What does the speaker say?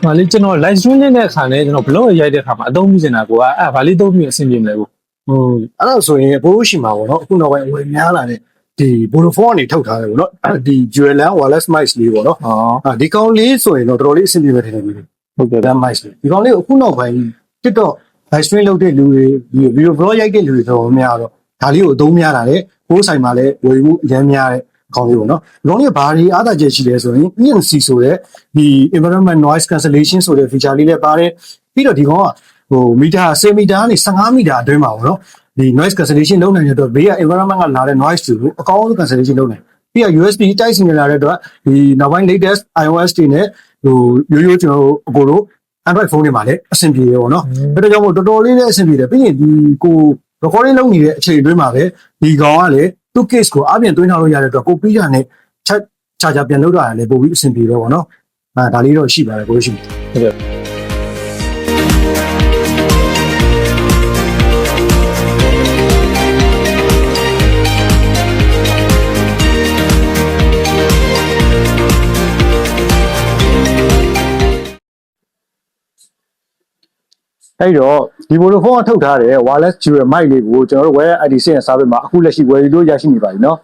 ဟာလေကျွန်တော် live stream နေတဲ့အခါနဲ့ကျွန်တော် blog ရိုက်တဲ့အခါမှာအသုံးပြုနေတာကိုကအဲ့ဗာလေးသုံးပြီးအဆင်ပြေမလဲကို အဲ့ဒါဆိုရင်ဘိုးရှိမှာပေါ့နော်အခုနောက်ပိုင်းဝယ်များလာတဲ့ဒီ Vodafone ကနေထုတ်ထားတယ်ပေါ့နော်ဒီ Jewelland Wireless Mice လေးပေါ့နော်ဒီကောင်လေးဆိုရင်တော့တော်တော်လေးအဆင်ပြေမယ်ထင်တယ်ဟုတ်ကဲ့ဒါ Mice လေးဒီကောင်လေးကိုအခုနောက်ပိုင်း TikTok live stream လုပ်တဲ့လူတွေဒီ video blog ရိုက်တဲ့လူတွေတော်တော်များတော့ဒါလေးကိုအသုံးများလာတယ်ဘိုးဆိုင်မှာလည်းဝယ်မှုအများများတဲ့ကောင်လေးပေါ့နော်ဒီကောင်လေးကဘာတွေအားသာချက်ရှိလဲဆိုရင် EMC ဆိုတဲ့ဒီ environment noise cancellation ဆိုတဲ့ feature လေးလည်းပါတယ်ပြီးတော့ဒီကောင်ကမီတာ10မီတာကနေ15မီတာအတွင်းမှာပေါ့နော်ဒီ noise cancellation လုပ်နိုင်တဲ့အတွက်ဘေးက environment ကလာတဲ့ noise တွေကိုအကောင်းဆုံး cancellation လုပ်နိုင်ပြီးတော့ USB Type C နဲ့လာတဲ့အတွက်ဒီနောက်ပိုင်း latest iOS တွေနဲ့ရိုးရိုးကျွန်တော်တို့အကိုတို့ Android phone တွေမှာလည်းအဆင်ပြေတယ်ပေါ့နော်ဒါကြောင့်မို့တော်တော်လေးလည်းအဆင်ပြေတယ်ပြီးရင်ဒီကို recording လုပ်နေတဲ့အချိန်အတွင်းမှာပဲဒီကောင်ကလည်းသူ့ case ကိုအပြင်သွင်းထားလို့ရတဲ့အတွက်ကိုပြီးရနဲ့ချာပြန်လုပ်တာလည်းပို့ပြီးအဆင်ပြေတော့ပေါ့နော်ဒါလေးတော့ရှိပါတယ်ကိုရှိဟုတ်ကဲ့အဲ့တော့ဒီ Vodafone ကထုတ်ထားတဲ့ wireless dual mic လေးကိုကျွန်တော်တို့ web ID စင် service မှာအခုလက်ရှိဝယ်လို့ရရှိနေပါပြီเนาะ